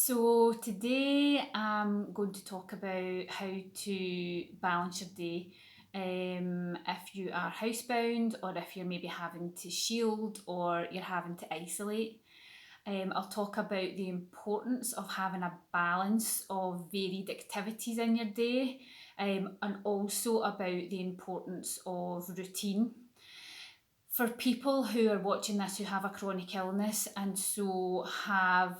So today I'm going to talk about how to balance your day. If you are housebound or if you're maybe having to shield or you're having to isolate. I'll talk about the importance of having a balance of varied activities in your day, and also about the importance of routine for people who are watching this who have a chronic illness and so have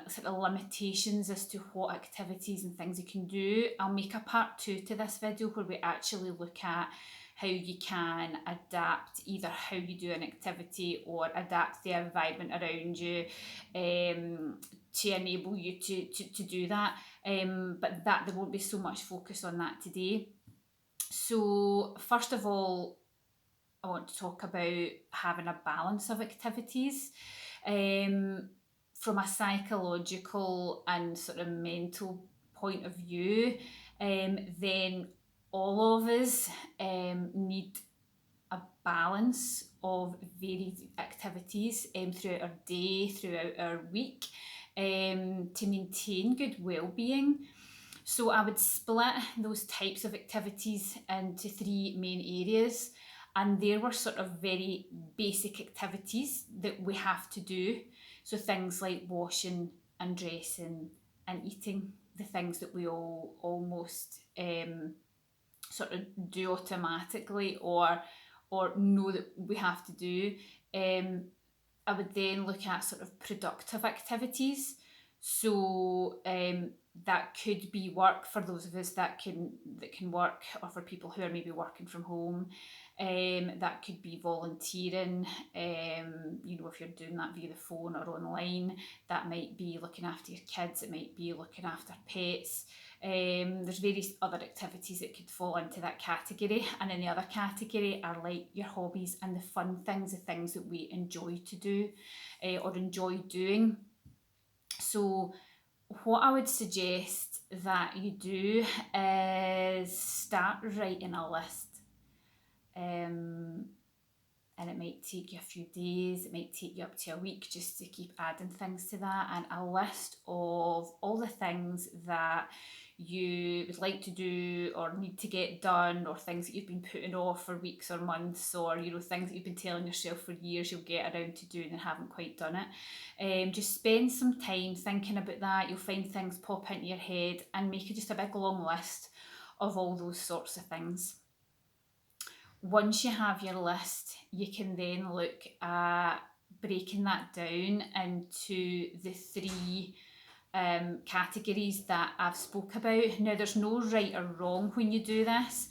sort of limitations as to what activities and things you can do. I'll make a part two to this video where we actually look at how you can adapt either how you do an activity or adapt the environment around you to enable you to do that. But that there won't be so much focus on that today. So first of all, I want to talk about having a balance of activities from a psychological and sort of mental point of view. Then all of us need a balance of varied activities throughout our day, throughout our week, to maintain good well-being. So I would split those types of activities into three main areas. And there were sort of very basic activities that we have to do. So things like washing and dressing and eating, the things that we all almost sort of do automatically or know that we have to do. I would then look at sort of productive activities. So that could be work for those of us that can work, or for people who are maybe working from home. That could be volunteering. If you're doing that via the phone or online, that might be looking after your kids. It might be looking after pets. There's various other activities that could fall into that category, and in the other category are like your hobbies and the fun things, the things that we enjoy to do or enjoy doing. So what I would suggest that you do is start writing a list. And it might take you a few days, it might take you up to a week just to keep adding things to that, and a list of all the things that you would like to do or need to get done, or things that you've been putting off for weeks or months, or things that you've been telling yourself for years you'll get around to doing and haven't quite done it. Just spend some time thinking about that. You'll find things pop into your head, and make it just a big long list of all those sorts of things. Once you have your list, you can then look at breaking that down into the three categories that I've spoke about. Now, there's no right or wrong when you do this.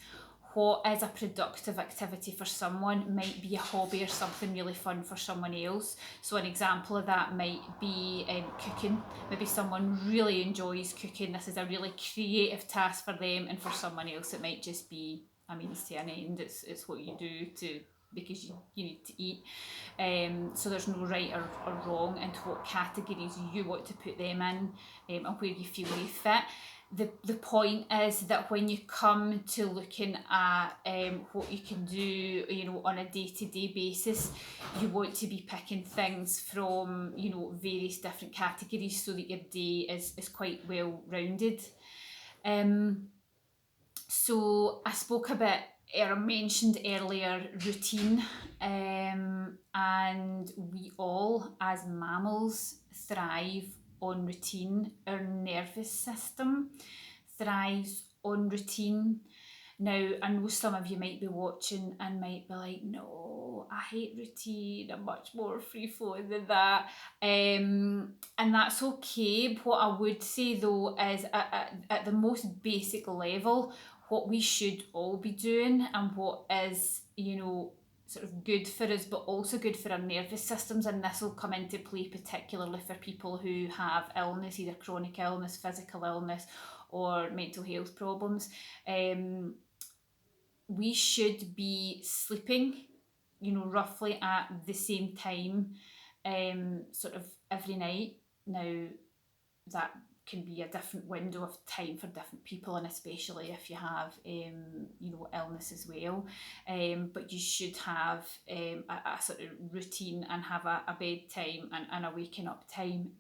What is a productive activity for someone might be a hobby or something really fun for someone else. So an example of that might be cooking. Maybe someone really enjoys cooking. This is a really creative task for them, and for someone else it might just be a means to an end. It's what you do because you need to eat. So there's no right or wrong into what categories you want to put them in, and where you feel they fit. The point is that when you come to looking at what you can do, on a day-to-day basis, you want to be picking things from, various different categories so that your day is quite well rounded. So I spoke a bit, or mentioned earlier, routine, and we all as mammals thrive on routine. Our nervous system thrives on routine. Now, I know some of you might be watching and might be like, no, I hate routine, I'm much more free flowing than that. And that's okay. What I would say though is at the most basic level, what we should all be doing, and what is, sort of good for us, but also good for our nervous systems. And this will come into play particularly for people who have illness, either chronic illness, physical illness, or mental health problems. We should be sleeping, roughly at the same time, sort of every night. Now, that can be a different window of time for different people, and especially if you have illness as well, but you should have a sort of routine and have a bedtime and a waking up time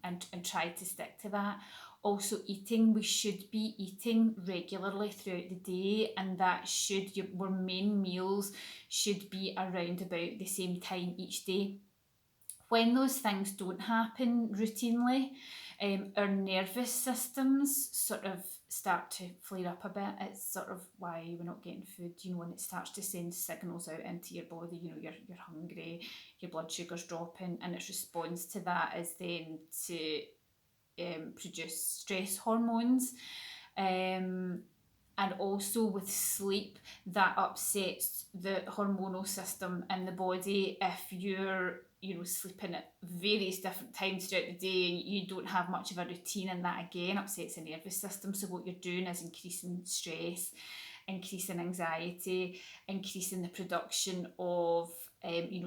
and try to stick to that. Also eating, we should be eating regularly throughout the day, and that should, your main meals should be around about the same time each day. When those things don't happen routinely, our nervous systems sort of start to flare up a bit. It's sort of why we're not getting food, when it starts to send signals out into your body, you're hungry, your blood sugar's dropping, and its response to that is then to produce stress hormones. And also with sleep, that upsets the hormonal system in the body. If you're sleeping at various different times throughout the day and you don't have much of a routine, and that again upsets the nervous system. So what you're doing is increasing stress, increasing anxiety, increasing the production of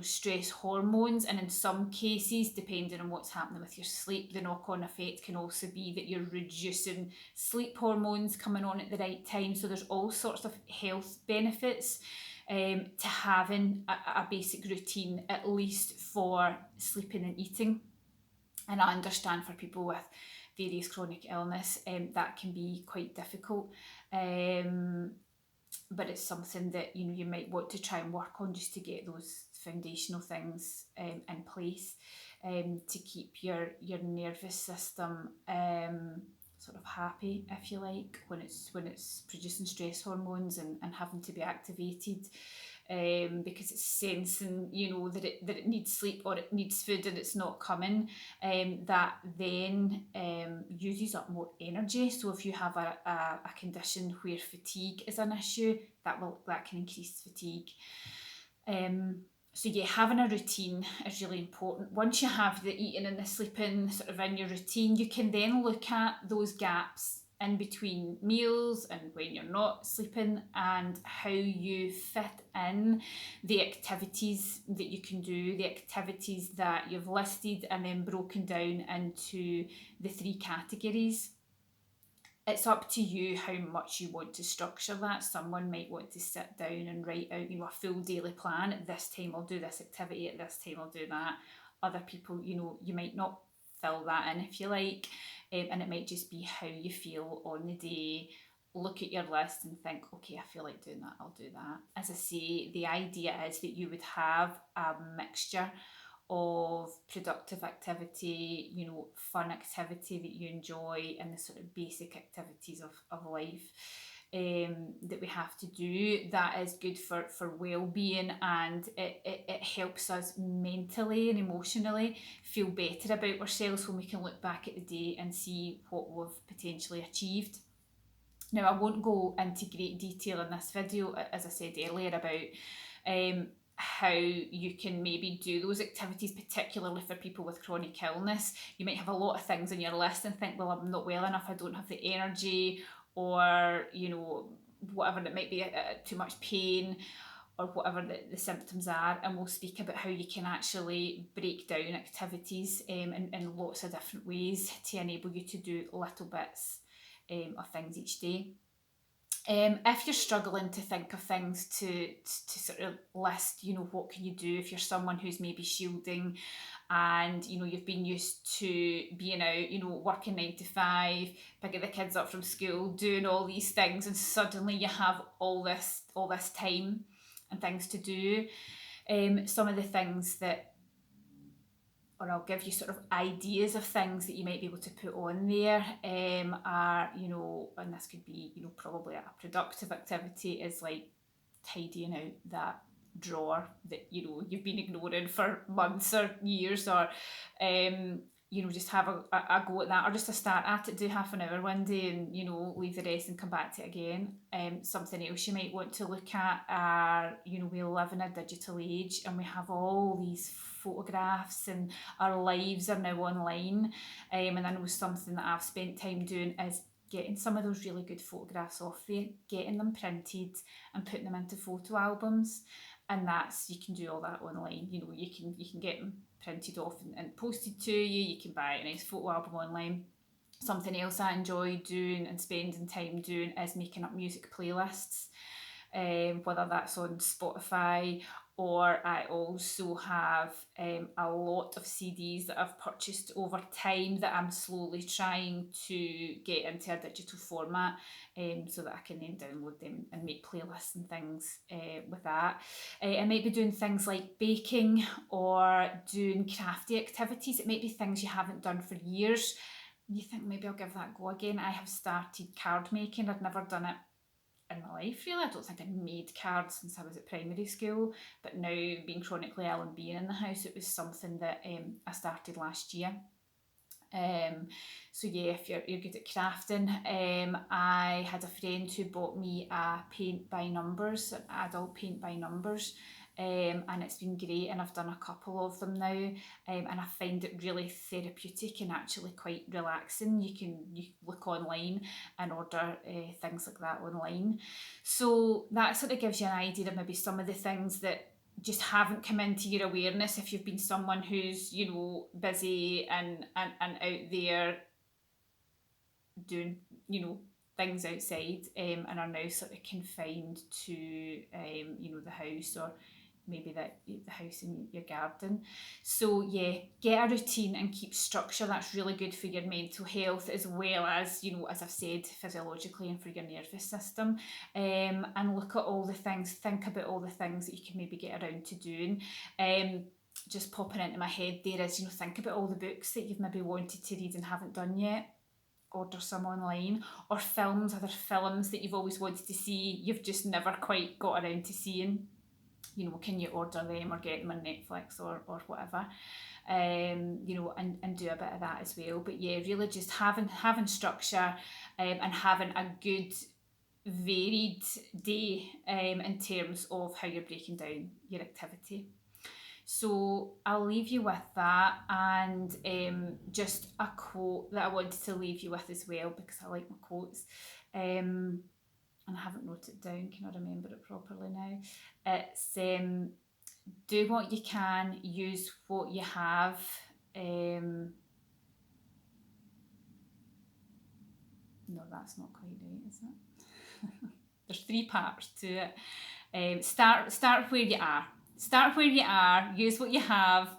stress hormones. And in some cases, depending on what's happening with your sleep, the knock-on effect can also be that you're reducing sleep hormones coming on at the right time. So there's all sorts of health benefits to having a basic routine, at least for sleeping and eating. And I understand for people with various chronic illness, that can be quite difficult. But it's something that you might want to try and work on, just to get those foundational things in place, to keep your nervous system sort of happy, if you like, when it's producing stress hormones and having to be activated, because it's sensing that it needs sleep or it needs food and it's not coming. That then uses up more energy. So if you have a condition where fatigue is an issue, that can increase fatigue. So yeah, having a routine is really important. Once you have the eating and the sleeping sort of in your routine, you can then look at those gaps in between meals and when you're not sleeping, and how you fit in the activities that you can do, the activities that you've listed and then broken down into the 3 categories. It's up to you how much you want to structure that. Someone might want to sit down and write out, a full daily plan. At this time I'll do this activity, at this time I'll do that. Other people, you might not fill that in, if you like, and it might just be how you feel on the day. Look at your list and think, okay, I feel like doing that, I'll do that. As I say, the idea is that you would have a mixture of productive activity, fun activity that you enjoy, and the sort of basic activities of life that we have to do. That is good for well-being, and it helps us mentally and emotionally feel better about ourselves when we can look back at the day and see what we've potentially achieved. Now, I won't go into great detail in this video, as I said earlier, about how you can maybe do those activities, particularly for people with chronic illness. You might have a lot of things on your list and think, well, I'm not well enough, I don't have the energy, or whatever, it might be too much pain, or whatever the symptoms are. And we'll speak about how you can actually break down activities in lots of different ways to enable you to do little bits of things each day. If you're struggling to think of things to sort of list, what can you do? If you're someone who's maybe shielding and you've been used to being out, working 9 to 5, picking the kids up from school, doing all these things, and suddenly you have all this time and things to do. Some of the things that, or I'll give you sort of ideas of things that you might be able to put on there, are, and this could be, probably a productive activity, is like tidying out that drawer that, you've been ignoring for months or years, or, just have a go at that, or just a start at it. Do half an hour one day and, leave the rest and come back to it again. Something else you might want to look at are, we live in a digital age and we have all these photographs and our lives are now online. And I know something that I've spent time doing is getting some of those really good photographs off there, getting them printed and putting them into photo albums. And you can do all that online. You can get them printed off and posted to you. You can buy a nice photo album online. Something else I enjoy doing and spending time doing is making up music playlists, whether that's on Spotify or I also have a lot of CDs that I've purchased over time that I'm slowly trying to get into a digital format, so that I can then download them and make playlists and things with that. I might be doing things like baking or doing crafty activities. It might be things you haven't done for years. You think maybe I'll give that a go again. I have started card making. I'd never done it in my life really. I don't think I'd made cards since I was at primary school, but now being chronically ill and being in the house, it was something that I started last year. So yeah, if you're good at crafting, I had a friend who bought me a paint by numbers, an adult paint by numbers, and it's been great, and I've done a couple of them now, and I find it really therapeutic and actually quite relaxing. You look online and order things like that online, so that sort of gives you an idea of maybe some of the things that just haven't come into your awareness if you've been someone who's, busy and out there doing, things outside, and are now sort of confined to, the house, or maybe the house in your garden. So yeah, get a routine and keep structure. That's really good for your mental health, as well as, as I've said, physiologically and for your nervous system. And look at all the things, think about all the things that you can maybe get around to doing. Just popping into my head there is, think about all the books that you've maybe wanted to read and haven't done yet. Order some online, or other films that you've always wanted to see, you've just never quite got around to seeing. Can you order them or get them on Netflix or whatever? And do a bit of that as well. But yeah, really just having structure, and having a good varied day, in terms of how you're breaking down your activity. So I'll leave you with that, and just a quote that I wanted to leave you with as well, because I like my quotes. And I haven't wrote it down, can I remember it properly now? It's do what you can, use what you have. No, that's not quite right, is it? There's 3 parts to it. Start where you are. Start where you are, use what you have,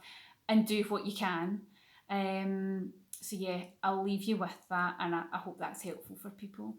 and do what you can. So yeah, I'll leave you with that, and I hope that's helpful for people.